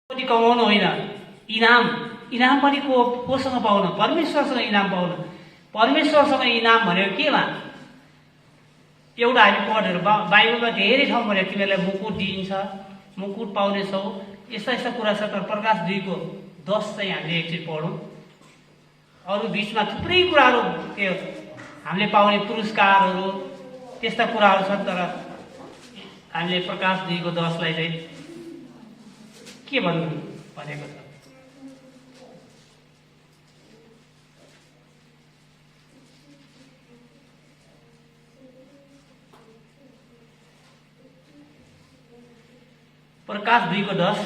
पनि कमाउनु होइन, इनाम इनाम पनि कोसँग पाउनु? परमेश्वरसँग इनाम पाउनु। परमेश्वरसँग इनाम भनेको केमा? एउटा हामी पढेर बाइबलमा धेरै ठाउँ भने तिमीहरूलाई मुकुट दिइन्छ, मुकुट पाउनेछौ, यस्ता यस्ता कुरा छ। तर प्रकाश 2:10 चाहिँ हामीले एकचोटि पढौँ। अरू बिचमा थुप्रै कुराहरू त्यो हामीले पाउने पुरस्कारहरू त्यस्ता कुराहरू छन्। तर हामीले प्रकाश 2:10 लाई चाहिँ के भन्नु भनेको छ? प्रकाश 2:10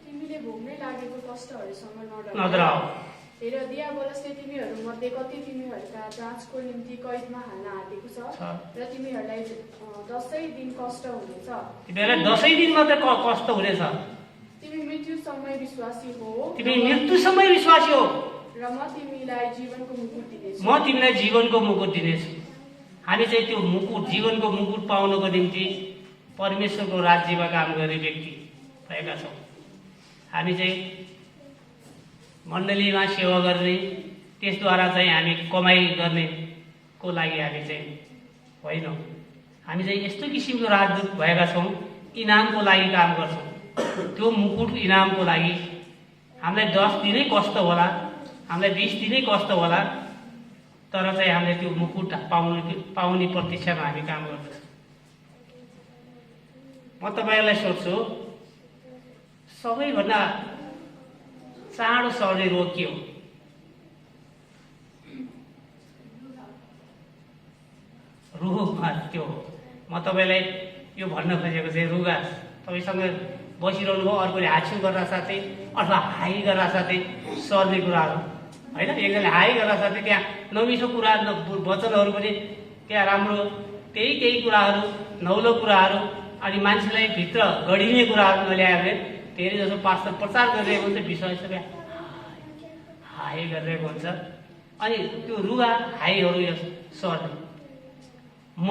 तिमीले भोग्नै लागेको कष्टहरूसँग नडराऊ। हेर, दियाबलसले तिमीहरूमध्ये कति तिमीहरूका जाँचको निम्ति कैदमा हाल्न आँटेको छ र तिमीहरूलाई 10 दिन कष्ट हुनेछ। तिमीहरूलाई 10 दिन मात्रै कष्ट हुनेछ। तिमी मृत्युसम्मै विश्वासी हो, तिमी मृत्युसम्मै विश्वासी हो र म तिमीलाई जीवनको मुकुट दिनेछु। म तिमीलाई जीवनको मुकुट दिनेछु। हामी चाहिँ त्यो मुकुट, जीवनको मुकुट पाउनको निम्ति परमेश्वरको राज्यमा काम गर्ने व्यक्ति भएका छौँ। हामी चाहिँ मण्डलीमा सेवा गर्ने, त्यसद्वारा चाहिँ हामी कमाइ गर्नेको लागि हामी चाहिँ होइनौँ। हामी चाहिँ यस्तो किसिमको राजदूत भएका छौँ, इनामको लागि काम गर्छौँ। त्यो मुकुट इनामको लागि हामीलाई 10 दिनै कष्ट होला, हामीलाई 20 दिनै कष्ट होला, तर चाहिँ हामीले त्यो मुकुट पाउने प्रतीक्षामा हामी काम गर्दछौँ। म तपाईँहरूलाई सोध्छु, सबैभन्दा चाँडो सर्ने रोग के हो? रुगा त्यो हो। म तपाईँलाई यो भन्न खोजेको चाहिँ रुगा तपाईँसँग बसिरहनु भयो, अर्कोले हाछ्यु गर्दा साथै अथवा हाई गर्दा साथै सर्ने कुराहरू होइन। एकजनाले हाई गर्दा साथै त्यहाँ नमिठो कुरा वचनहरू पनि त्यहाँ राम्रो, त्यही कुराहरू नौलो कुराहरू अनि मान्छेलाई भित्र गढिने कुराहरू नल्यायो भने धेरै जसो पास्टर प्रचार गरिरहेको हुन्छ, विश्वास हाई गरिरहेको हुन्छ, अनि त्यो रुगा हाईहरू यो सर्ने। म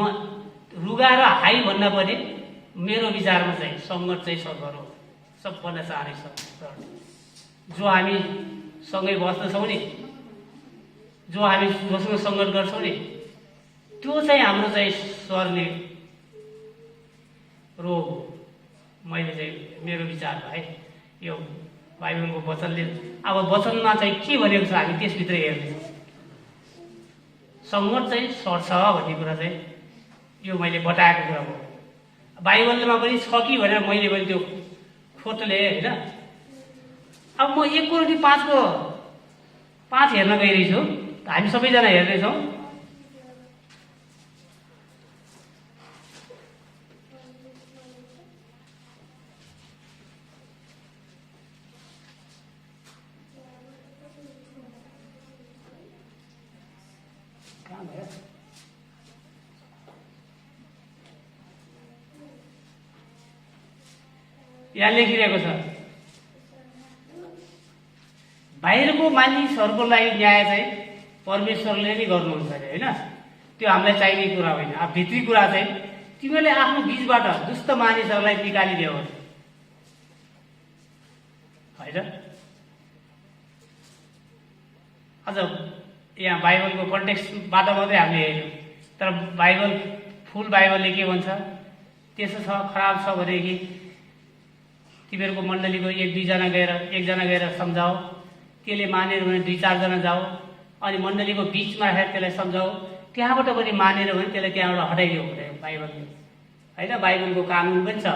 रुगा र हाई भन्दा पनि मेरो विचारमा चाहिँ सङ्गत चाहिँ सगरो सबभन्दा चाँडै सर्ने। जो हामी सँगै बस्दछौँ नि, जो हामी जोसँग सङ्गत गर्छौँ नि, त्यो चाहिँ हाम्रो चाहिँ सर्ने रोग हो। मैले चाहिँ मेरो विचार है, यो बाइबलको वचनले, अब वचनमा चाहिँ के भनेको छ हामी त्यसभित्र हेर्नेछौँ। सङ्गत चाहिँ सर्छ भन्ने कुरा चाहिँ यो मैले बताएको कुरा हो। बाइबलमा पनि छ कि भनेर मैले पनि त्यो खोटले होइन। अब म 1 कोरिन्थी 5:5 हेर्न गइरहेछु, हामी सबैजना हेर्दैछौँ। यहाँ लेखिरहेको छ, बाहिरको मानिसहरूको लागि न्याय चाहिँ परमेश्वरले नै गर्नुहुन्छ अरे होइन। त्यो हामीलाई चाहिने कुरा होइन। अब भित्री कुरा चाहिँ तिमीले आफ्नो बीचबाट दुष्ट मानिसहरूलाई निकालिदियो भने होइन। अझ यहाँ बाइबलको कन्टेक्स्टबाट मात्रै हामीले हेर्यौँ, तर बाइबल फुल बाइबलले के भन्छ? त्यसो छ, खराब छ भनेदेखि तिमीहरूको मण्डलीको 1-2 जना गएर सम्झाओ, त्यसले मानेर भने 2-4 जना जाओ, अनि मण्डलीको बिचमा राखेर त्यसलाई सम्झाओ, त्यहाँबाट पनि मानेर भने त्यसलाई त्यहाँबाट हटाइदियो भने बाइबलले होइन। बाइबलको कानुन पनि छ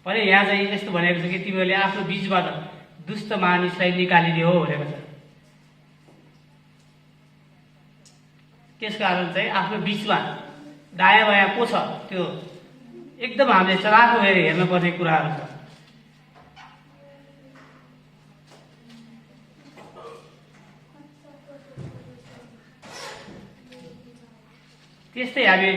भने यहाँ चाहिँ यस्तो भनेको छ कि तिमीहरूले आफ्नो बिचबाट दुष्ट मानिसलाई निकालिदियो भनेको छ। त्यसकारण चाहिँ आफ्नो बिचमा दायाँ बायाँ को छ त्यो एकदम हामीले चलाखो भएर हेर्नुपर्ने कुराहरू छ। त्यस्तै हामी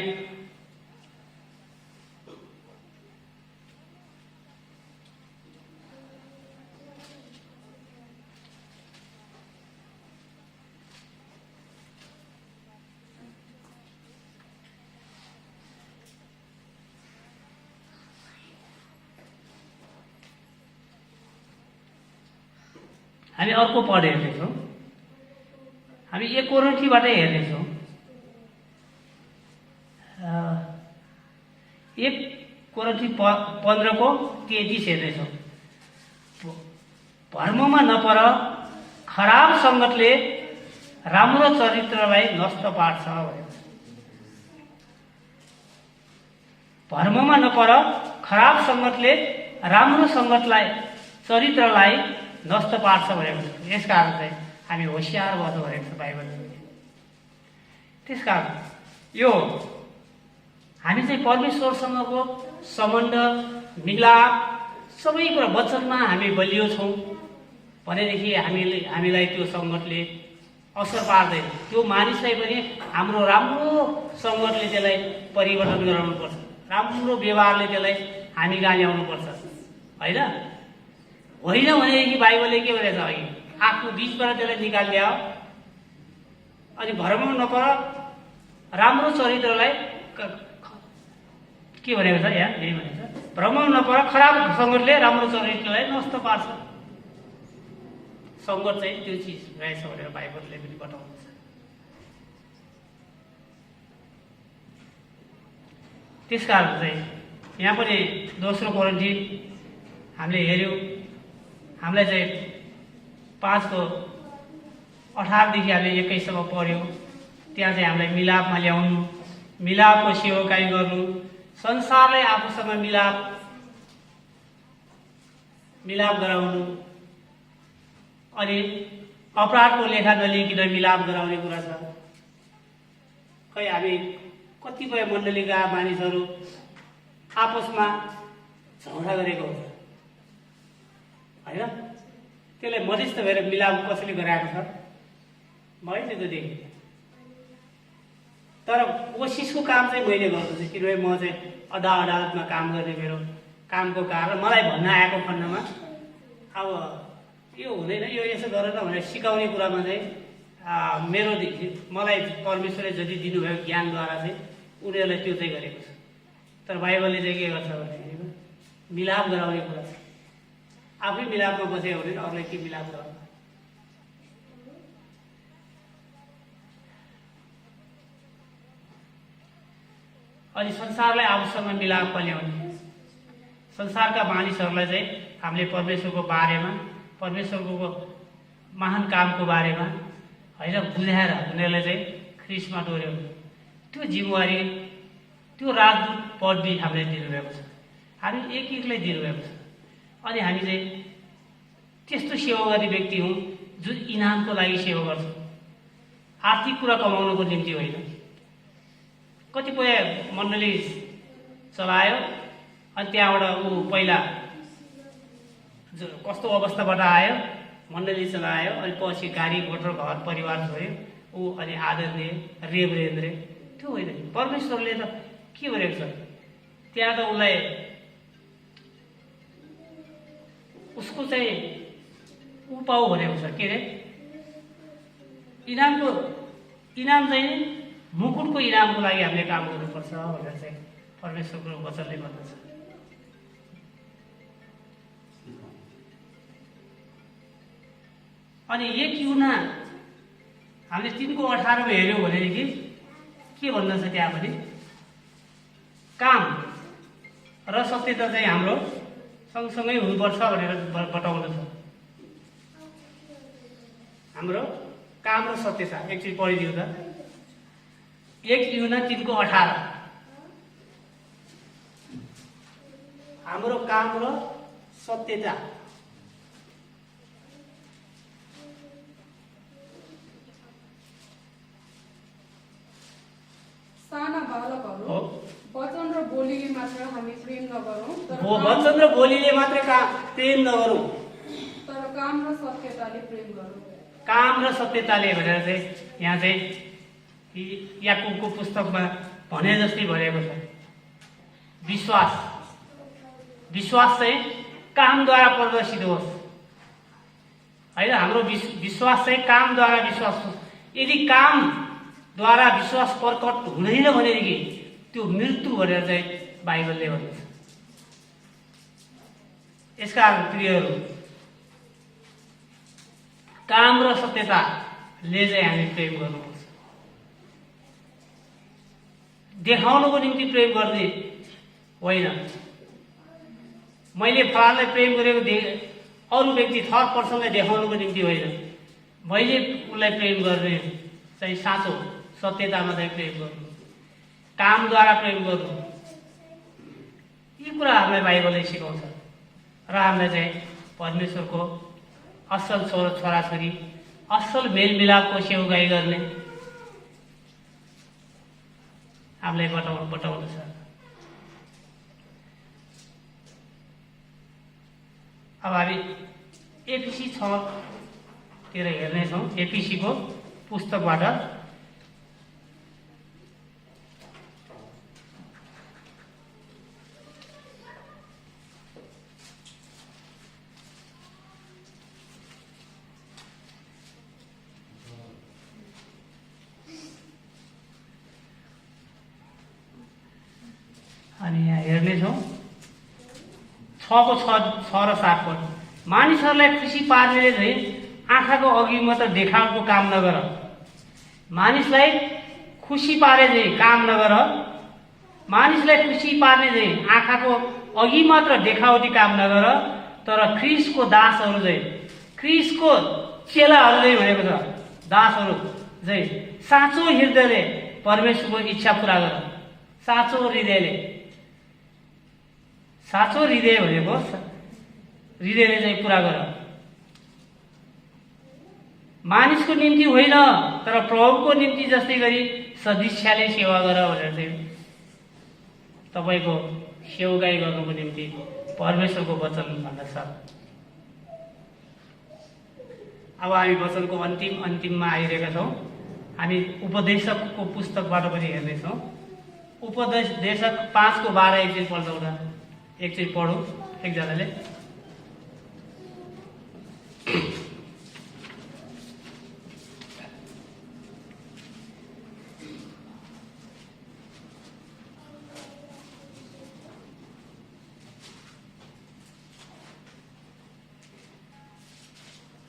हामी अर्को पढ हेर्दैछौँ। हामी 1 कोरिन्थीबाट हेर्दैछौँ। 1 कोरिन्थी 15:33 हेर्दैछौँ। भर्ममा नपर, खराब सङ्गतले राम्रो चरित्रलाई नष्ट पार्छ भन्यो। भर्ममा नपर, खराब सङ्गतले राम्रो सङ्गतलाई चरित्रलाई नष्ट पार्छ भनेको छ। यसकारण चाहिँ हामी होसियार बस्नु भनेको छ बाइबलले। त्यसकारण यो हामी चाहिँ परमेश्वरसँगको सम्बन्ध, मिलाप सबै कुरा वचनमा हामी बलियो छौँ भनेदेखि हामीलाई त्यो सङ्गतले असर पार्दैन। त्यो मानिसलाई पनि हाम्रो राम्रो सङ्गतले त्यसलाई परिवर्तन गराउनुपर्छ, राम्रो व्यवहारले त्यसलाई हामी कहाँ ल्याउनुपर्छ, होइन? होइन भनेदेखि बाइबलले के भनेको छ, अघि आफ्नो बिचबाट त्यसलाई निकालिदियो। अनि भरमा नपर, राम्रो चरित्रलाई के भनेको छ यहाँ, यही भनेको छ, भ्रम नपर, खराब सङ्गतले राम्रो चरित्रलाई नष्ट पार्छ। सङ्गत चाहिँ त्यो चिज रहेछ भनेर बाइबलले पनि बताउँछ। त्यसकारण चाहिँ यहाँ पनि दोस्रो कोरिन्थी हामीले हेऱ्यौँ, हामीलाई चाहिँ 5:18 हामीले 21 पढ्यौँ। त्यहाँ चाहिँ हामीलाई मिलापमा ल्याउनु, मिलापको सेवकाई गर्नु, संसारलाई आफूसँग मिलाप गराउनु, अनि अपराधको लेखा नलिकन मिलाप गराउने कुरा छ। खै हामी कतिपय मण्डलीका मानिसहरू आपसमा झगडा गरेको हुन्छ, होइन? त्यसलाई मध्यस्थ भएर मिलाप कसैले गराएको छ? मैले त देखेँ। तर कोसिसको काम चाहिँ मैले गर्छु, किनभने म चाहिँ अदालतमा काम गर्ने मेरो कामको कारण मलाई भन्न आएको खण्डमा अब यो हुँदैन, यो यसो गर न भनेर सिकाउने कुरामा चाहिँ मलाई परमेश्वरले जति दिनुभएको ज्ञानद्वारा चाहिँ उनीहरूलाई त्यो चाहिँ गरेको छ। तर बाइबलले चाहिँ के गर्छ भन्दाखेरि मिलाप गराउने कुरा छ। आफै मिलापमा बसेको भने अरूलाई के मिलाप गराउनु? अनि संसारलाई आफूसँग मिलापमा ल्याउने, संसारका मानिसहरूलाई चाहिँ हामीले परमेश्वरको बारेमा, परमेश्वरको महान कामको बारेमा होइन बुझाएर उनीहरूलाई चाहिँ ख्रिस्टमा डोर्याउनु, त्यो जिम्मेवारी, त्यो राजदूत पदवी हामीलाई दिनुभएको छ। हामी एक एकलाई दिनुभएको छ। अनि हामी चाहिँ त्यस्तो सेवा गर्ने व्यक्ति हौँ जुन इनामको लागि सेवा गर्छ, आर्थिक कुरा कमाउनुको निम्ति होइन। कतिपय मण्डली चलायो अनि त्यहाँबाट ऊ पहिला कस्तो अवस्थाबाट आयो, मण्डली चलायो, अनि पछि गाडी मोटर घर परिवार छोड्यो, ऊ अनि आदरणीय रेभरेन्द्र, त्यो होइन। परमेश्वरले त के भनेको छ त्यहाँ त उसलाई उसको चाहिँ उपाउ भनेको छ, के अरे इनाम चाहिँ मुकुटको इनामको लागि हामीले काम गर्नुपर्छ भनेर चाहिँ परमेश्वरको वचनले भन्दछ। अनि 1 यूहन्ना हामीले 3:18 हेऱ्यौँ भनेदेखि के भन्दछ त्यहाँ पनि, काम र सत्यता चाहिँ हाम्रो सँगसँगै हुनुपर्छ भनेर बताउँदछ। हाम्रो काम र सत्यता एकचोटि पढिदिउँ त। 1 यूहन्ना 3:18 हाम्रो काम र सत्यता। साना बालकहरू, वचन र बोलीले मात्र हामी प्रेम नगरौँ, वचन र बोलीले मात्र प्रेम नगरौँ, तर काम र सत्यताले प्रेम गरौँ। काम र सत्यताले भनेर चाहिँ यहाँ चाहिँ याकुबको पुस्तकमा भने जस्तै भनेको छ। विश्वास चाहिँ कामद्वारा प्रदर्शित होस्, होइन? हाम्रो विश्वास चाहिँ कामद्वारा विश्वास होस्। यदि कामद्वारा विश्वास प्रकट हुँदैन भनेदेखि त्यो मृत्यु भनेर चाहिँ बाइबलले भन्छ। यसकारण प्रियहरू, काम र सत्यताले चाहिँ हामी प्रेम गर्नुपर्छ। देखाउनुको निम्ति प्रेम गर्ने होइन। मैले फलानलाई प्रेम गरेको अरू व्यक्ति थर्ड पर्सनलाई देखाउनुको निम्ति होइन। मैले उसलाई प्रेम गर्ने चाहिँ साँचो सत्यतामा चाहिँ प्रेम गर्नु, कामद्वारा प्रेम गर्नु। यी कुरा हामीलाई बाइबलले सिकाउँछ र हामीलाई चाहिँ परमेश्वरको असल छोराछोरी, असल मेलमिलापको सेवागाई गर्ने हामीलाई बताउँदछ। अब हामी एफिसी 6 हेर्नेछौँ। एफिसीको पुस्तकबाट हामी यहाँ हेर्नेछौँ 6 र 7 पद। मानिसहरूलाई खुसी पार्नेले चाहिँ आँखाको अघि मात्र देखावटको काम नगर। मानिसलाई खुसी पारे चाहिँ काम नगर। मानिसलाई खुसी पार्ने चाहिँ आँखाको अघि मात्र देखावटी काम नगर, तर ख्रिस्टको दासहरू चाहिँ, ख्रिस्टको चेलाहरू चाहिँ भनेको छ, दासहरू चाहिँ साँचो हृदयले परमेश्वरको इच्छा पुरा गर। साँचो हृदयले, साँचो हृदय भनेको हृदयले चाहिँ पुरा गर। मानिसको निम्ति होइन तर प्रभुको निम्ति जस्तै गरी सदिच्छाले सेवा गर भनेर चाहिँ तपाईँको सेवागाई गर्नुको निम्ति परमेश्वरको वचन भन्दछ। अब हामी वचनको अन्तिममा आइरहेका छौँ। हामी उपदेशकको पुस्तकबाट पनि हेर्नेछौँ। उपदेशक 5:12 एकचोटि पढ्छौँ त, एकचोटि पढौँ एकजनाले।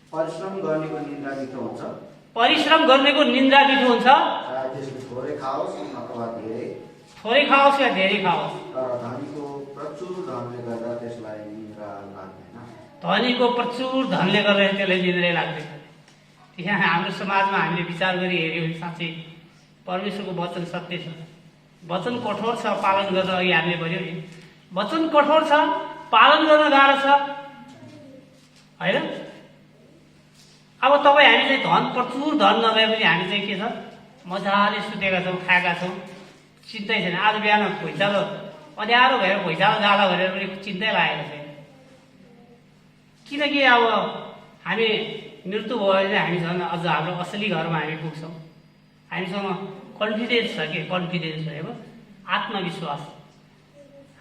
परिश्रम गर्नेको निन्द्रा मिठो हुन्छ। परिश्रम गर्नेको निन्द्रा मिठो हुन्छ। चाहे त्यसले थोरै खाओस् अथवा धेरै, थोरै खाओस् या धेरै खाओस्, तर धनीको प्रचुर धनले गर्दा त्यसलाई निन्द्रा लाग्दैन। धनीको प्रचुर धनले गर्दा त्यसलाई निन्द्रै लाग्दैन। यहाँ हाम्रो समाजमा हामीले विचार गरी हेऱ्यौँ भने साँच्चै परमेश्वरको वचन सत्य छ। वचन कठोर छ, पालन गर्न अघि हामीले भन्यौँ नि, वचन कठोर छ, पालन गर्न गाह्रो छ होइन। अब तपाईँ हामी चाहिँ प्रचुर धन नभए पनि हामी चाहिँ के छ, मजाले सुतेका छौँ, खाएका छौँ, चिन्तै छैन। आज बिहान भुइँचालो अँध्यारो भएर भुइँचालो जाला भनेर पनि चिन्तै लागेको छैन। किनकि अब हामी मृत्यु भयो भने हामी झन् अझ हाम्रो असली घरमा हामी पुग्छौँ। हामीसँग कन्फिडेन्स छ कि, कन्फिडेन्स भनेको आत्मविश्वास,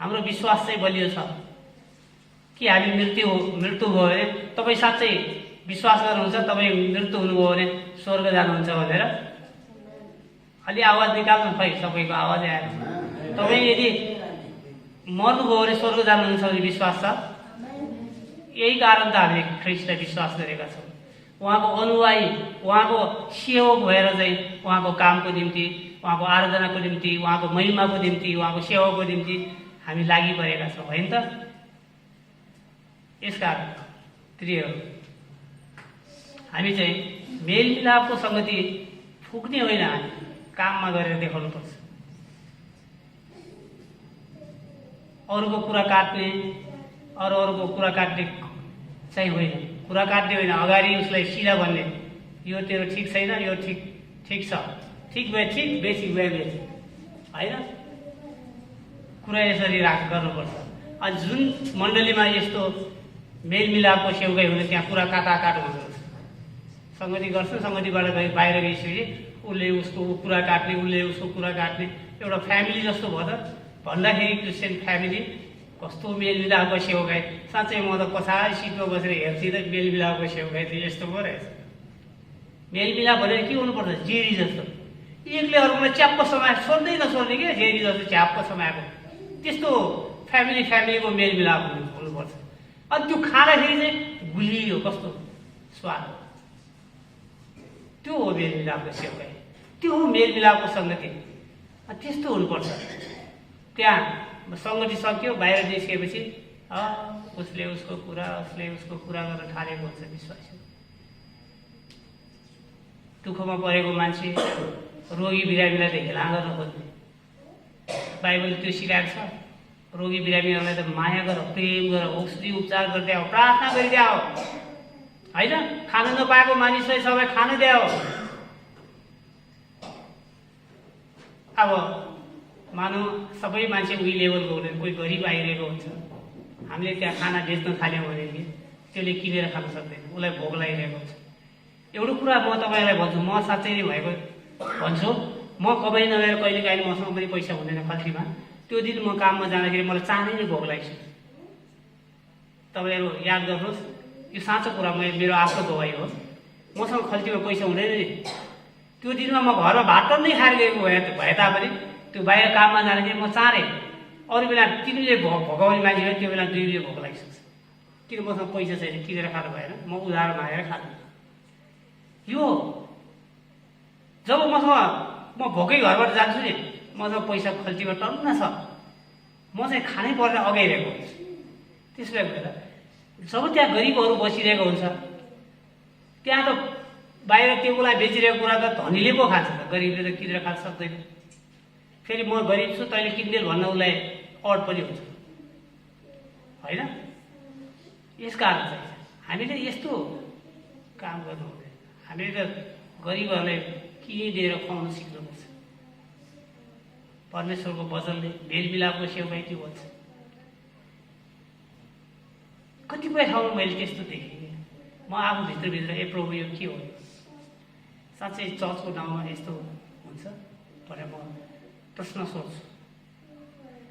हाम्रो विश्वास चाहिँ बलियो छ कि हामी मृत्यु भयो भने तपाईँ साँच्चै विश्वास गर्नुहुन्छ तपाईँ मृत्यु हुनुभयो भने स्वर्ग जानुहुन्छ भनेर? अलि आवाज निकाल्नु, खै सबैको आवाजै आएन। तपाईँ यदि मर्नुभयो भने स्वर्ग जानुहुन्छ भने विश्वास छ? यही कारण त हामीले ख्रिस्टलाई विश्वास गरेका छौँ। उहाँको अनुयायी, उहाँको सेवक भएर चाहिँ उहाँको कामको निम्ति, उहाँको आराधनाको निम्ति, उहाँको महिमाको निम्ति, उहाँको सेवाको निम्ति हामी लागि परेका छौँ होइन त? यसकारण प्रियहरू, हामी चाहिँ मेलमिलापको सङ्गति फुक्ने होइन, हामी काममा गरेर देखाउनुपर्छ। अरूको कुरा काट्ने, अरूको कुरा काट्ने चाहिँ होइन, कुरा काट्ने होइन, अगाडि उसलाई सिधा भन्ने, यो तेरो ठिक छैन, यो ठिक छ, ठिक भए ठिक, बेसी भए बेसी होइन। कुरा यसरी गर्नुपर्छ। अनि जुन मण्डलीमा यस्तो मेलमिलापको सेवागाई हुने त्यहाँ कुरा काटाकाट हुँदो रहेछ। सङ्गति गर्छन्, सङ्गतिबाट बाहिर गइसकेपछि उसले उसको कुरा काट्ने, उसले उसको कुरा काट्ने, एउटा फ्यामिली जस्तो भयो त भन्दाखेरि क्रिस्चियन फ्यामिली कस्तो मेलमिलापको सेवागाई। साँच्चै म त पछाडि सिटमा बसेर हेर्थेँ त मेलमिलापको सेवागाई त यस्तो पो रहेछ। मेलमिलाप भनेर के हुनुपर्छ? जेरी जस्तो, एकले अर्कोलाई च्याप्प समाएर छोड्दै नछोड्ने क्या, जेरी जस्तो च्याप्प समाएको त्यस्तो फ्यामिलीको मेलमिलाप हुनुपर्छ। अनि त्यो खाँदाखेरि चाहिँ गुलियो, कस्तो स्वाद त्यो हो मेलमिलापको सेवाई, त्यो हो मेलमिलापको सङ्गति। त्यस्तो हुनुपर्छ। त्यहाँ सङ्गति सक्यो, बाहिर निस्केपछि उसले उसको कुरा गर्न थालेको हुन्छ विश्वासी। दुःखमा परेको मान्छे, रोगी बिरामीलाई त हेला गर्न खोज्ने, बाइबलले त्यो सिकाएको छ। रोगी बिरामीहरूलाई त माया गर, प्रेम गर, औषधि उपचार गर्दै आऊ, प्रार्थना गरिदिए आऊ, होइन? खान नपाएको मानिसलाई सबै खान दिए हो। अब मानौ सबै मान्छे उही लेभलको हुँदैन, कोही गरिब आइरहेको हुन्छ, हामीले त्यहाँ खाना बेच्न थाल्यौँ भने त्यसले किनेर खान सक्दैन, उसलाई भोक लागिरहेको हुन्छ। एउटा कुरा म तपाईँलाई भन्छु, म साँच्चै नै भएको भन्छु, म कमाइ नगएर कहिलेकाहीँ मसँग पनि पैसा हुँदैन खल्तीमा, त्यो दिन म काममा जाँदाखेरि मलाई चाँडै नै भोक लागिसक्यो। तपाईँहरू याद गर्नुहोस्, यो साँचो कुरा, मेरो आफ्नो गवाई हो। मसँग खल्तीमा पैसा हुँदैन नि, त्यो दिनमा म घरमा भात नै खाएर गएको भए तापनि त्यो बाहिर काममा जाँदाखेरि म चाँडै, अरू बेला 3 बजे भोकाउने मान्छे हो, त्यो बेला 2 बजे भोक लागिसक्छ। किन मसँग पैसा छैन, किनेर खानु भएन, म उधार मागेर खानु। यो जब म भोकै घरबाट जान्छु नि, मसँग पैसा खल्तीमा टन्न छ, म चाहिँ खानै पर्ने अगाइरहेको हुन्छु। त्यसले गर्दा जब त्यहाँ गरिबहरू बसिरहेको हुन्छ, त्यहाँ त बाहिर टेबुललाई बेचिरहेको कुरा त धनीले पो खान्छ त, गरिबले त किनेर खान सक्दैन। फेरि म गरिब छु तैँले किन्देल भन्न उसलाई अड पनि हुन्छ, होइन? यसकारण चाहिँ हामीले यस्तो काम गर्नु हुँदैन। हामीले त गरिबहरूलाई किनिदिएर खुवाउन सिक्नुपर्छ। परमेश्वरको वचनले मेलमिलापको सेवाई त्यो भन्छ। कतिपय ठाउँमा मैले त्यस्तो देखेँ, म आफू भित्रभित्र ए प्रभु यो के हो, साँच्चै चर्चको नाउँमा यस्तो हुन्छ भनेर म प्रश्न सोध्छु।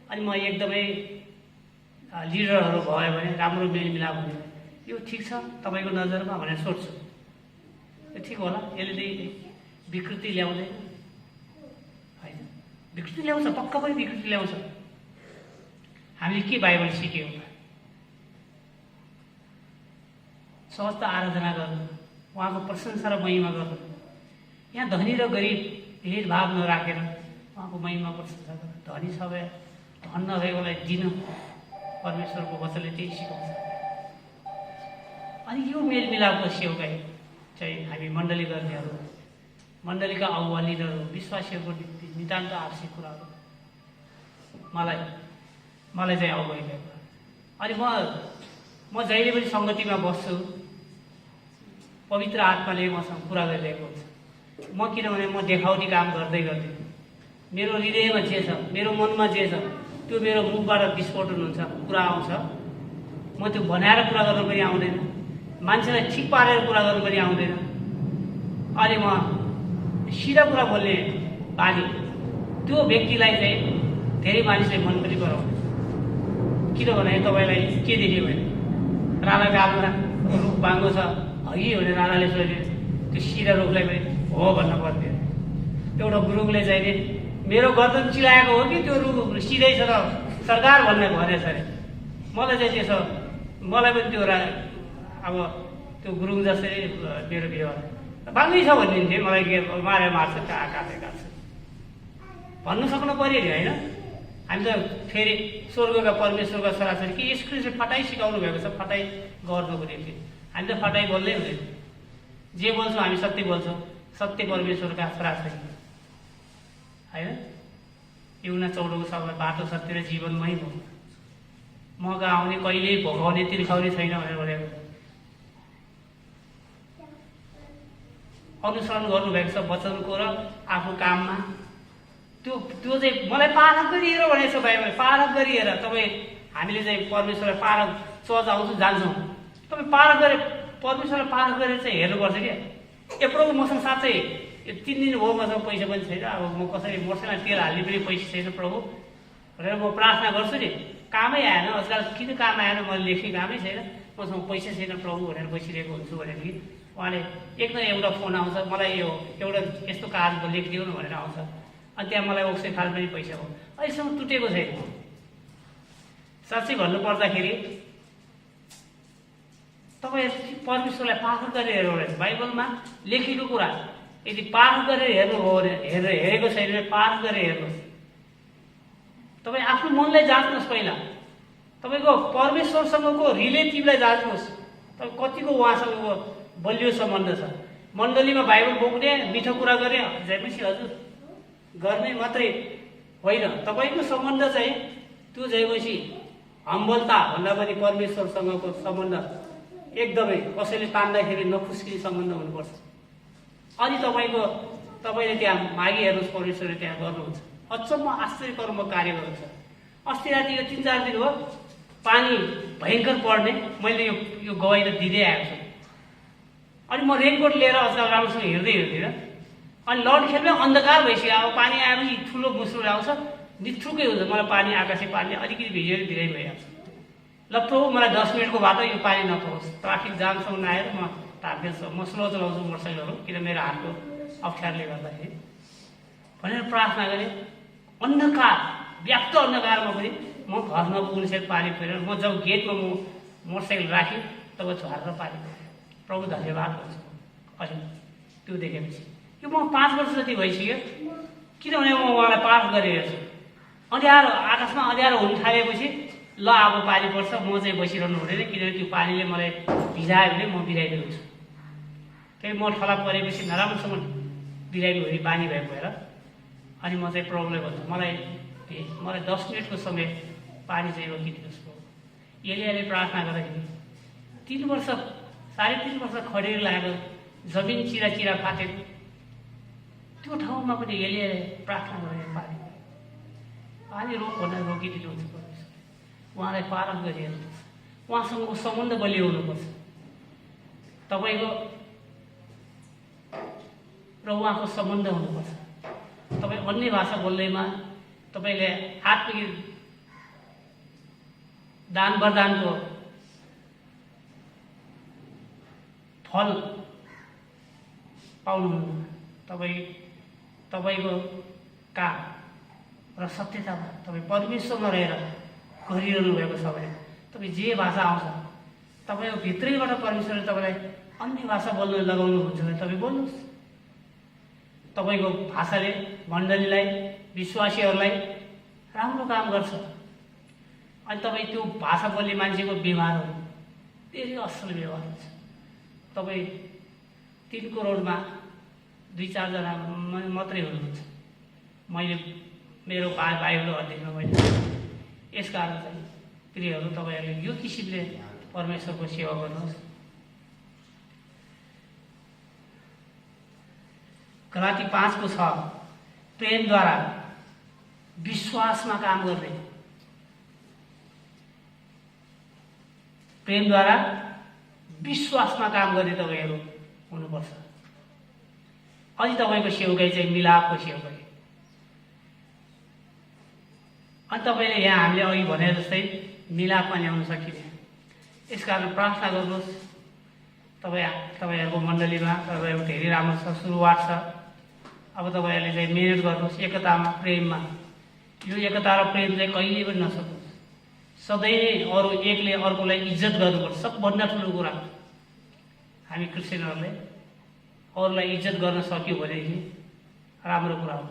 अनि म एकदमै लिडरहरू भयो भने राम्रो मेलमिलाप हुने, यो ठिक छ तपाईँको नजरमा भनेर सोध्छु। यो ठिक होला, यसले विकृति ल्याउँदैन, होइन? विकृति ल्याउँछ, पक्का पनि विकृति ल्याउँछ। हामीले के बाइबल सिक्यौँ? सहज आराधना गर्नु, उहाँको प्रशंसा र महिमा गर्नु, यहाँ धनी र गरिब भेदभाव नराखेर उहाँको महिमा प्रशंसा गर्नु, धनी सबै धन नभएकोलाई दिनु, परमेश्वरको वचनले त्यही सिकाउँछ। अनि यो मेलमिलापको सेवाई चाहिँ हामी मण्डली गर्नेहरू, मण्डलीका अगुवा लिडरहरू, विश्वासीहरूको निम्ति नितान्त आवश्यक कुरा हो। मलाई चाहिँ अगुवाई गर्नु। अनि म जहिले पनि सङ्गतिमा बस्छु, पवित्र आत्माले मसँग कुरा गरिरहेको हुन्छ। म किनभने म देखाउने काम गर्दै गर्दैन, मेरो हृदयमा जे छ, मेरो मनमा जे छ, त्यो मेरो मुखबाट विस्फोटन हुन्छ, कुरा आउँछ। म त्यो बनाएर कुरा गर्नु पनि आउँदैन, मान्छेलाई ठिक पारेर कुरा गर्नु पनि आउँदैन। अनि म सिधा कुरा बोल्ने बानी, त्यो व्यक्तिलाई चाहिँ धेरै मानिसले मन पनि पराउँछ। किनभने तपाईँलाई के देख्यो भने राणा गालमा रुख बाङ्गो छ, हगि भने राणाले सोध्यो, त्यो सिधा रुखलाई पनि हो भन्न पर्थ्यो। एउटा गुरुङले चाहिँ नि मेरो गर्दन चिलाएको हो कि त्यो रुख सिधै छ र सरकार भनेछ अरे। मलाई चाहिँ त्यसो, मलाई पनि त्यो अब त्यो गुरुङ जसरी मेरो व्यवहार बाङ्गै छ भनिदिन्थ्यो, मलाई के मारेर मार्छ, काटे काट्छ भन्नु सक्नु पऱ्यो नि, होइन? हामी त फेरि स्वर्गका परमेश्वरका छोराछोरी कि यस क्रिस्टले फटाइ सिकाउनु भएको छ, फटाइ गर्नुको निम्ति। हामी त फटाइ बोल्दै हुँदैन, जे बोल्छौँ हामी सत्य बोल्छौँ, सत्य परमेश्वरका छोराछोरी, होइन? युहन्ना 14को 7 बाटो सत्य र जीवनमै हो, म कहाँ आउने कहिल्यै भोगाउने तिर्खाउने छैन भनेर भनेको। अनुसरण गर्नुभएको छ वचनको र आफ्नो काममा। त्यो चाहिँ मलाई पारक गरिएर भनेको छ बाइबलले, पारक गरिएर। तपाईँ हामीले चाहिँ परमेश्वरलाई पारक चर्च आउँछौँ जान्छौँ, तपाईँ पारक गरेर परमेश्वरलाई पारक गरेर चाहिँ हेर्नुपर्छ क्या। ए प्रभु मसँग साँच्चै यो 3 दिन भयो, मसँग पैसा पनि छैन, अब म कसरी मोटरसाइकल तेल हाल्ने पनि पैसा छैन प्रभु भनेर म प्रार्थना गर्छु नि। कामै आएन, आजकल किन काम आएन, मैले लेख्ने कामै छैन, मसँग पैसा छैन प्रभु भनेर बसिरहेको हुन्छु भनेदेखि उहाँले एक न एउटा फोन आउँछ, मलाई यो एउटा यस्तो कागजको लेखिदिनु न भनेर आउँछ। अनि त्यहाँ मलाई ओक्सै फाल पनि पैसा हो, अहिलेसम्म टुटेको छैन। साँच्चै भन्नुपर्दाखेरि तपाईँ परमेश्वरलाई पाखर गरेर हेर्नु रहेछ, बाइबलमा लेखेको कुरा यदि पाठ गरेर हेर्नु हो भने हेरेको छैन भने पाठ गरेर हेर्नुहोस्। तपाईँ आफ्नो मनलाई जाँच्नुहोस् पहिला। तपाईँको परमेश्वरसँगको रिलेटिभलाई जाँच्नुहोस्। तपाईँ कतिको उहाँसँगको बलियो सम्बन्ध छ। मण्डलीमा बाइबल बोक्ने, मिठो कुरा गर्ने जयपछि हजुर गर्ने मात्रै होइन, तपाईँको सम्बन्ध चाहिँ त्यो जयपछि हम्बलता भन्दा पनि परमेश्वरसँगको सम्बन्ध एकदमै कसैले तान्दाखेरि नखुस्किने सम्बन्ध हुनुपर्छ। अनि तपाईँले त्यहाँ मागी हेर्नुहोस्, परमेश्वरले त्यहाँ गर्नुहुन्छ। अचम्म आश्चर्यकर्म कार्य गर्नुहुन्छ। अस्ति राति यो 3-4 दिन हो पानी भयङ्कर पर्ने, मैले यो गवाई त दिँदै आएको छु। अनि म रेनकोट लिएर अझ राम्रोसँग हिँड्दैन अनि लडखेलमै अन्धकार भइसक्यो। अब पानी आएपछि ठुलो मुसुरो आउँछ, निथ्रुकै हुन्छ। मलाई पानी आकाशे पानीले अलिकति भिजेर धेरै भइहाल्छ। ल प्रभु मलाई 10 मिनटको बाटो यो पानी नपरोस्, ट्राफिक जामसम्म नआएर म स्लो चलाउँछु मोटरसाइकलहरू, किन मेरो हातको अप्ठ्यारोले गर्दाखेरि भनेर प्रार्थना गरेँ। अन्धकार, व्याप्त अन्धकारमा पनि म घर नपुग्नेसम्म पानी परेर म जब गेटमा म मोटरसाइकल राखेँ तब झरेर पानी पऱ्यो। प्रभु धन्यवाद गर्छु। अहिले त्यो देखेपछि यो म 5 वर्ष जति भइसक्यो, किनभने म उहाँलाई पाठ गरिरहेको छु। अँध्यारो आकाशमा अँध्यारो हुन थालेपछि ल अब पानी पर्छ, म चाहिँ बसिरहनु हुँदैन, किनभने त्यो पानीले मलाई भिजायो भने म बिराइलो हुन्छु। फेरि म ठला परेपछि नराम्रोसँग बिराइलो हुने बानी भएको भएर अनि म चाहिँ प्रभुले भन्छु मलाई 10 मिनटको समय पानी चाहिँ रोकिदिनुहोस् प्रभु। एलियाले प्रार्थना गर्दाखेरि 3 वर्ष 3.5 वर्ष खडेर लागेको जमिन चिरा फाटेको त्यो ठाउँमा पनि एलियाले प्रार्थना गरेर पानी रोक भनेर रोकिदिनुहुन्छ परमेश्वर। उहाँलाई पालन गरिहेर्नुपर्छ, उहाँसँगको सम्बन्ध बलियो हुनुपर्छ तपाईँको र उहाँको सम्बन्ध हुनुपर्छ। तपाईँ अन्य भाषा बोल्दैमा तपाईँले आत्मिक दान वरदानको फल पाउनुहुन्न। तपाईँको काम र सत्यतामा तपाईँ परमेश्वरमा रहेर गरिरहनु भएको छ भने तपाईँ जे भाषा आउँछ तपाईँको भित्रैबाट परमेश्वरले तपाईँलाई अन्य भाषा बोल्न लगाउनुहुन्छ भने तपाईँ बोल्नुहोस्। तपाईँको भाषाले मण्डलीलाई, विश्वासीहरूलाई राम्रो काम गर्छ। अनि तपाईँ त्यो भाषा बोल्ने मान्छेको व्यवहारहरू धेरै असल व्यवहार हुन्छ। तपाईँ 3 करोडमा 2-4 जना मात्रै हुनुहुन्छ। मैले मेरो बाइबल अध्ययनमा मैले यसकारण चाहिँ प्रियहरू तपाईँहरूले यो किसिमले परमेश्वरको सेवा गर्नुहोस्। गलाती 5:6 प्रेमद्वारा विश्वासमा काम गर्ने, प्रेमद्वारा विश्वासमा काम गर्ने तपाईँहरू हुनुपर्छ। अनि तपाईँको सेवकाई चाहिँ मिलापको सेवकाई। अनि तपाईँले यहाँ हामीले अघि भने जस्तै मिलापमा ल्याउन सकिने। यसकारण प्रार्थना गर्नुहोस्। तपाईँहरूको मण्डलीमा तपाईँहरूको धेरै राम्रो छ, सुरुवात छ। अब तपाईँहरूले चाहिँ मिहिनेत गर्नुहोस् एकतामा, प्रेममा। यो एकता र प्रेम चाहिँ कहिले पनि नसक्नुहोस्। सधैँ नै अरू एकले अर्कोलाई इज्जत गर्नुपर्छ। सबभन्दा ठुलो कुरा हामी क्रिस्चियनहरूले अरूलाई इज्जत गर्न सक्यो भनेदेखि राम्रो कुरा हो।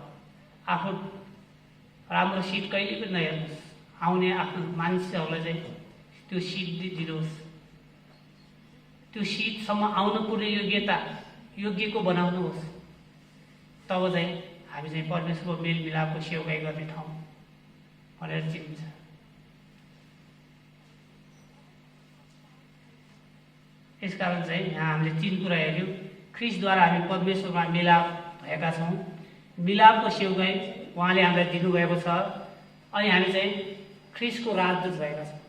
आफू राम्रो सिट कहिले पनि नहेर्नुहोस्। आउने आफ्नो मानिसहरूलाई चाहिँ त्यो सिट दिनुहोस्। त्यो सिटसम्म आउनु पर्ने योग्यको बनाउनुहोस्। तब चाहिँ हामी चाहिँ परमेश्वरको मेलमिलापको सेवकाई गर्ने ठाउँ भनेर चिनिन्छ। यसकारण चाहिँ यहाँ हामीले 3 कुरा हेऱ्यौँ। ख्रिस्टद्वारा हामी परमेश्वरमा मिलाप भएका छौँ। मिलापको सेवकाई उहाँले हामीलाई दिनुभएको छ। अनि हामी चाहिँ ख्रिस्टको राजदूत भएका छौँ।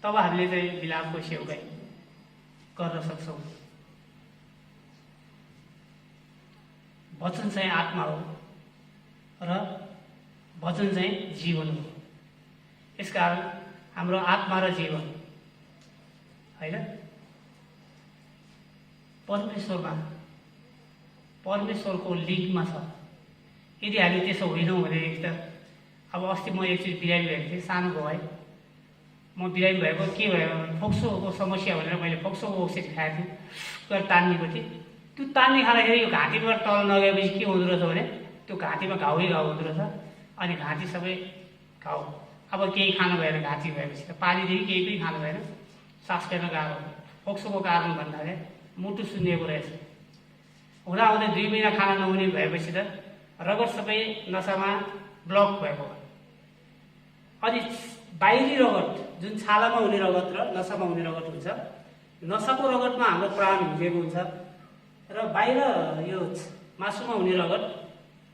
तब हामीले चाहिँ मिलापको सेवकाई गर्न सक्छौँ। वचन चाहिँ आत्मा हो र वचन चाहिँ जीवन हो। यसकारण हाम्रो आत्मा र जीवन होइन परमेश्वरको लिङ्कमा छ। यदि हामी त्यसो होइनौँ भनेदेखि त अब अस्ति म एकचोटि बिरामी भएको थिएँ, सानो भयो है। म बिरामी भएको के भयो भने फोक्सोको समस्या भनेर मैले फोक्सोको औषधि खाएको थिएँ, गएर तानिएको थिएँ। त्यो तान्ने खाँदाखेरि यो घाँटीबाट तल नगएपछि के हुँदो रहेछ भने त्यो घाँटीमा घाउै घाउ हुँदो रहेछ। अनि घाँटी सबै घाउ। अब केही खानु भएन घाँटी भएपछि त, पानीदेखि केही पनि खानु भएन, सास फेर्न गाह्रो। फोक्सोको कारण भन्दाखेरि मुटु सुन्निएको रहेछ। हुँदाहुँदै 2 महिना खाना नहुने भएपछि त रगत सबै नसामा ब्लक भएको। अनि बाहिरी रगत जुन छालामा हुने रगत र नसामा हुने रगत हुन्छ, नसाको रगतमा हाम्रो प्राण भिजेको हुन्छ र बाहिर यो मासुमा हुने रगत,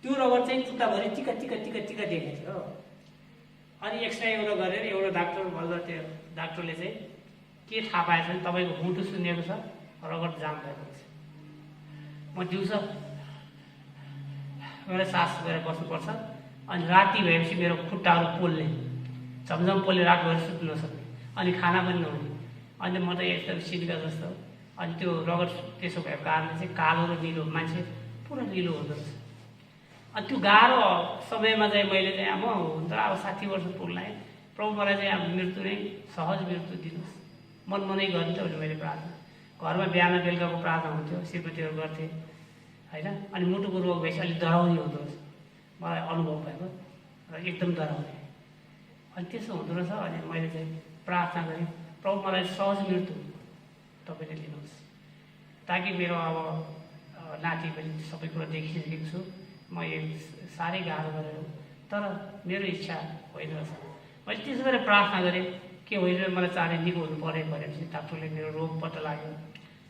त्यो रगत चाहिँ खुट्टाभरि टिका टिका टिका टिका देखेको थियो। अनि एक्सरे एउटा गरेर एउटा डाक्टर बल्ल त्यो डाक्टरले चाहिँ के थाहा पाएछ भने तपाईँको मुटु सुन्निएको छ, रगत जाम भएको छ। म दिउँसो एउटा सास गरेर बस्नुपर्छ। अनि राति भएपछि मेरो खुट्टाहरू पोल्ने, झमझम पोल्ने, रातभरि सुत्नु नसक्ने, अनि खाना पनि नहुने। अनि म त एकदम सिन्का जस्तो। अनि त्यो रगत त्यसो भएको कारणले चाहिँ कालो र निलो, मान्छे पुरा निलो हुँदो रहेछ। अनि त्यो गाह्रो समयमा चाहिँ मैले चाहिँ म हुन त अब 60 वर्ष पुग्लाएँ, प्रभु मलाई चाहिँ अब मृत्यु नै सहज मृत्यु दिनुहोस्, मनमनै गर्थ्यो भने मैले प्रार्थना। घरमा बिहान बेलुकाको प्रार्थना हुन्थ्यो, श्रीमतीहरू गर्थेँ होइन। अनि मुटुको रोग भएपछि अलिक डराउने हुँदो रहेछ, मलाई अनुभव भएको र एकदम डराउने। अनि त्यसो हुँदो रहेछ। अनि मैले चाहिँ प्रार्थना गरेँ, प्रभु मलाई सहज मृत्यु तपाईँले लिनुहोस्, ताकि मेरो अब नाति पनि सबै कुरा देखिसकेको छु, म यो साह्रै गाह्रो गरेर, तर मेरो इच्छा होइन रहेछ। मैले त्यसो गरेर प्रार्थना गरेँ, के होइन मलाई चाँडै निको हुनु पऱ्यो भनेपछि डाक्टरले मेरो रोग पत्ता लाग्यो।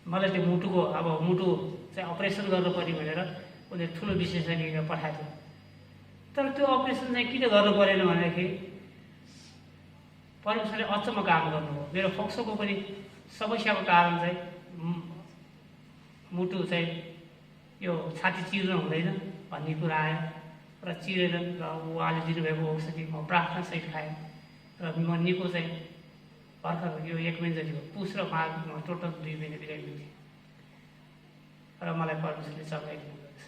मलाई त्यो मुटुको अब मुटु चाहिँ अपरेसन गर्नुपर्ने भनेर उसले ठुलो विशेषज्ञ पठाएको थियो। तर त्यो अपरेसन चाहिँ किन गर्नु परेन भनेदेखि परमेश्वरले अचम्म काम गर्नुभयो। मेरो फोक्सोको पनि समस्याको कारण चाहिँ मुटु चाहिँ यो छाती चिर्न हुँदैन भन्ने कुरा आयो र चिरेर र उहाँले दिनुभएको औषधि म प्रार्थनासहित खाएँ र म निको चाहिँ भर्खर यो 1 महिना जति हो, पुस र माघमा टोटल 2 महिना बिरामी थिएँ र मलाई परमेश्वरले चलाइदिनु भएको छ।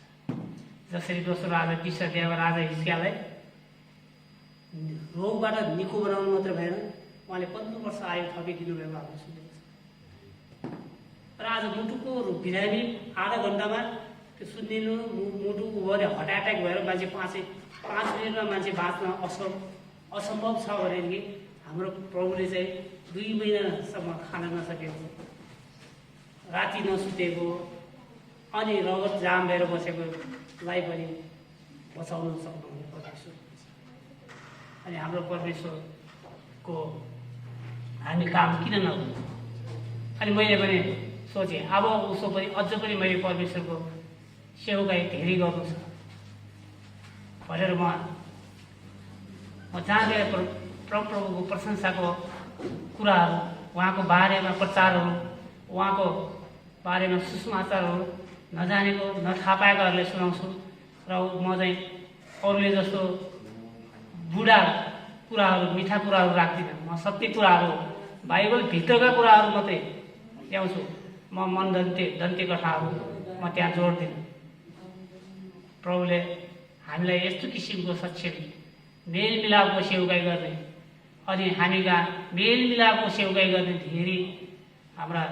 जसरी दोस्रो राजा विश्वदेव राजा हिजकियालाई रोगबाट निको बनाउनु मात्र भएन, उहाँले 15 वर्ष आयु थपिदिनु भएको हामीले सुनेको छ। र आज मुटुको बिरामी आधा घन्टामा त्यो सुनिदिनु, मुटु भने हार्ट एट्याक भएर मान्छे 5 मिनटमा मान्छे बाँच्न असम्भव छ भनेदेखि हाम्रो प्रभुले चाहिँ 2 महिनासम्म खान नसकेको, राति नसुतेको, अनि रगत जाम भएर बसेकोलाई पनि बचाउन सक्नुहुने परमेश्वर। अनि हाम्रो परमेश्वरको हामी काम किन नगर्नु? अनि मैले पनि सोचेँ अब उसो पनि अझ पनि मैले परमेश्वरको सेवाकाई धेरै गर्नु छ भनेर म जहाँ गएर प्रभुको प्रशंसाको कुराहरू, उहाँको बारेमा प्रचारहरू, उहाँको बारेमा सुसमाचारहरू नजानेको नथाहा पाएकाहरूलाई सुनाउँछु। र म चाहिँ अरूले जस्तो बुढा कुराहरू, मिठा कुराहरू राख्दिनँ। म सत्य कुराहरू, बाइबलभित्रका कुराहरू मात्रै ल्याउँछु। म दन्ते कथाहरू म त्यहाँ जोड्दिनँ। प्रभुले हामीलाई यस्तो किसिमको सक्षम मेलमिलापको सेवकाई गर्ने, अनि हामी कहाँ मेलमिलापको सेवकाई गर्ने धेरै हाम्रा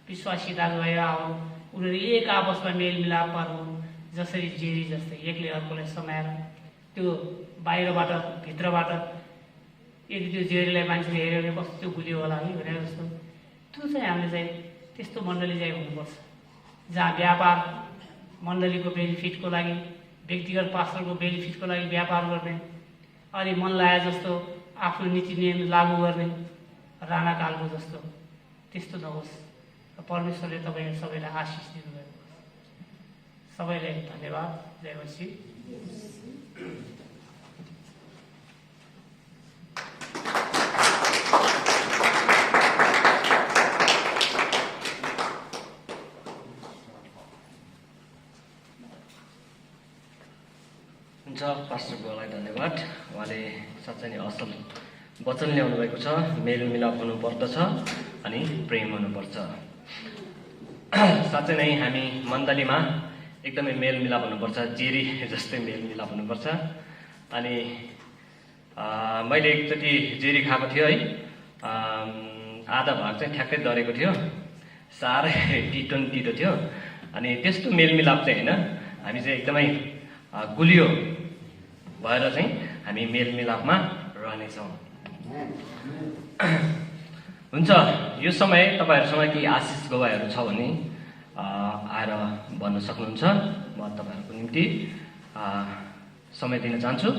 विश्वासी दाजुभाइ आउनु, उनीहरू एक आपसमा मेलमिलाप पार्नु, जसरी जेरी जस्तै एकले अर्कोलाई समाएर त्यो बाहिरबाट भित्रबाट यदि त्यो जेरीलाई मान्छेले हेऱ्यो भने कस्तो गुलियो होला है भनेर जस्तो, त्यो चाहिँ हामीले चाहिँ त्यस्तो मण्डली चाहिँ हुनुपर्छ जहाँ व्यापार मण्डलीको बेनिफिटको लागि, व्यक्तिगत पास्टरको बेनिफिटको लागि व्यापार गर्ने, अनि मन लागे जस्तो आफ्नो नीति नियम लागू गर्ने, राणाकालको जस्तो त्यस्तो नहोस्। र परमेश्वरले तपाईँ सबैलाई आशिष दिनुभएको छ। सबैलाई धन्यवाद। जय मसीह। हुन्छ, पास्टर बुवालाई धन्यवाद। उहाँले साँच्चै नै असल वचन ल्याउनु भएको छ। मेलमिलाप हुनुपर्दछ अनि प्रेम हुनुपर्छ। साँच्चै नै हामी मण्डलीमा एकदमै मेलमिलाप हुनुपर्छ, जेरी जस्तै मेलमिलाप हुनुपर्छ। अनि मैले एकचोटि जेरी खाएको थियो है, आधा भाग चाहिँ ठ्याक्कै डरेको थियो, साह्रै तितो थियो। अनि त्यस्तो मेलमिलाप चाहिँ होइन, हामी चाहिँ एकदमै गुलियो भएर चाहिँ हामी मेलमिलापमा रहनेछौँ। हुन्छ, यो समय तपाईँहरूसँग केही आशिष गवाईहरू छ भने आएर भन्न सक्नुहुन्छ। म तपाईँहरूको निम्ति समय दिन चाहन्छु।